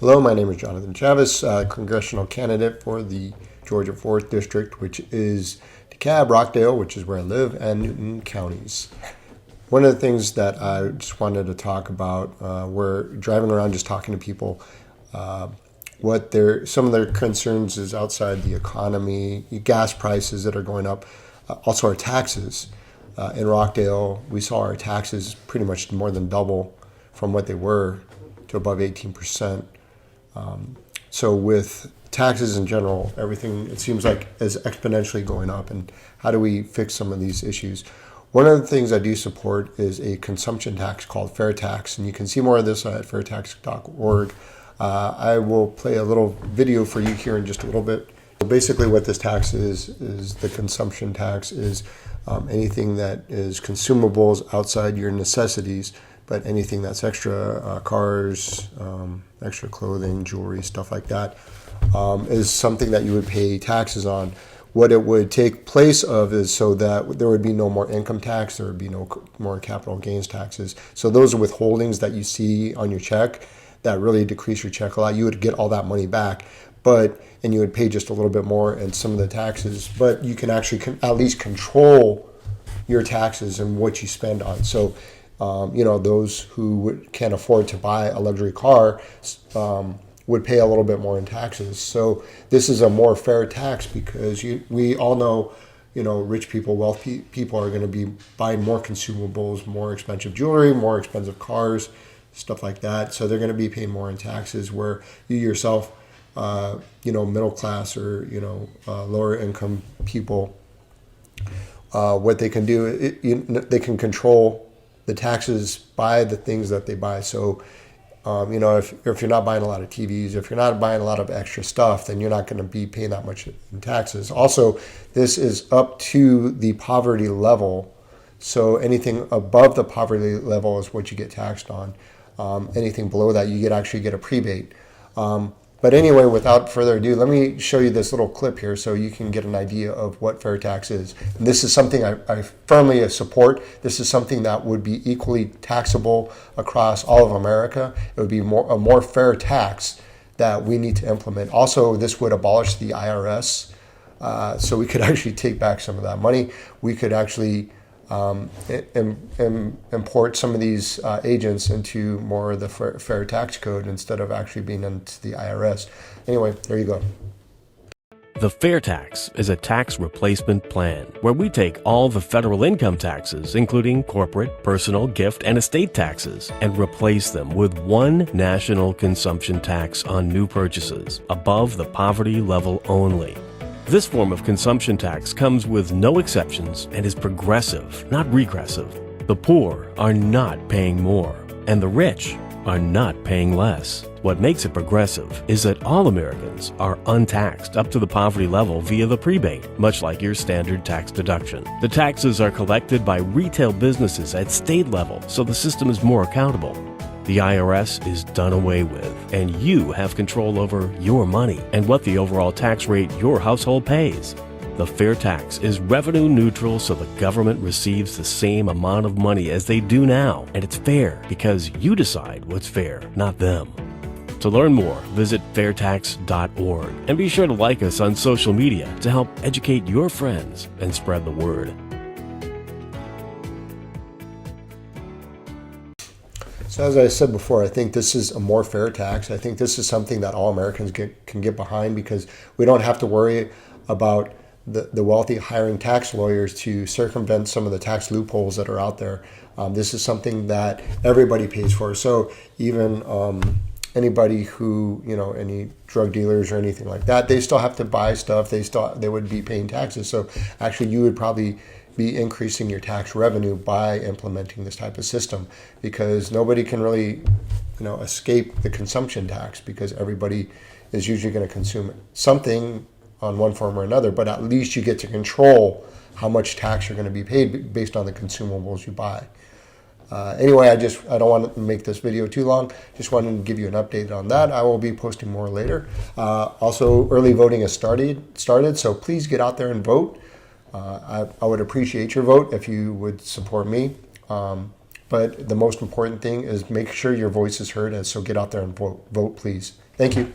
Hello, my name is Jonathan Chavez, congressional candidate for the Georgia 4th District, which is DeKalb, Rockdale, which is where I live, and Newton counties. One of the things that I just wanted to talk about, we're driving around just talking to people, some of their concerns is outside the economy, gas prices that are going up, also our taxes. In Rockdale, we saw our taxes pretty much more than double from what they were to above 18%. So with taxes in general, everything, it seems like, is exponentially going up. And how do we fix some of these issues? One of the things I do support is a consumption tax called Fair Tax. And you can see more of this at fairtax.org. I will play a little video for you here in just a little bit. So basically what this tax is the consumption tax is anything that is consumables outside your necessities, but anything that's extra, cars, extra clothing, jewelry, stuff like that, is something that you would pay taxes on. What it would take place of is so that there would be no more income tax, there would be no more capital gains taxes. So those are withholdings that you see on your check that really decrease your check a lot. You would get all that money back, and you would pay just a little bit more in some of the taxes, but you can actually at least control your taxes and what you spend on. So those who can't afford to buy a luxury car would pay a little bit more in taxes. So this is a more fair tax because we all know, rich people, wealthy people are going to be buying more consumables, more expensive jewelry, more expensive cars, stuff like that. So they're going to be paying more in taxes, where you yourself, middle class or, lower income people, what they can do, they can control the taxes by the things that they buy. So, if you're not buying a lot of TVs, if you're not buying a lot of extra stuff, then you're not going to be paying that much in taxes. Also, this is up to the poverty level. So anything above the poverty level is what you get taxed on. Anything below that, you actually get a rebate. But anyway, without further ado, let me show you this little clip here so you can get an idea of what fair tax is. And this is something I firmly support. This is something that would be equally taxable across all of America. It would be a more fair tax that we need to implement. Also, this would abolish the IRS, so we could actually take back some of that money. We could actually import some of these agents into more of the fair tax code instead of actually being into the IRS. Anyway, there you go. The Fair Tax is a tax replacement plan where we take all the federal income taxes, including corporate, personal, gift, and estate taxes, and replace them with one national consumption tax on new purchases above the poverty level only. This form of consumption tax comes with no exceptions and is progressive, not regressive. The poor are not paying more, and the rich are not paying less. What makes it progressive is that all Americans are untaxed up to the poverty level via the prebate, much like your standard tax deduction. The taxes are collected by retail businesses at state level, so the system is more accountable. The IRS is done away with, and you have control over your money and what the overall tax rate your household pays. The Fair Tax is revenue neutral, so the government receives the same amount of money as they do now, and it's fair because you decide what's fair, not them. To learn more, visit fairtax.org and be sure to like us on social media to help educate your friends and spread the word. So as I said before, I think this is a more fair tax. I think this is something that all Americans can get behind because we don't have to worry about the wealthy hiring tax lawyers to circumvent some of the tax loopholes that are out there. This is something that everybody pays for. So even anybody who, any drug dealers or anything like that, they still have to buy stuff. They would be paying taxes. So actually you would probably be increasing your tax revenue by implementing this type of system, because nobody can really, escape the consumption tax, because everybody is usually going to consume something on one form or another, but at least you get to control how much tax you're going to be paid based on the consumables you buy. Anyway, I don't want to make this video too long. Just wanted to give you an update on that. I will be posting more later. Also, early voting has started, so please get out there and vote. I would appreciate your vote if you would support me. but the most important thing is make sure your voice is heard. And so get out there and vote, please. Thank you.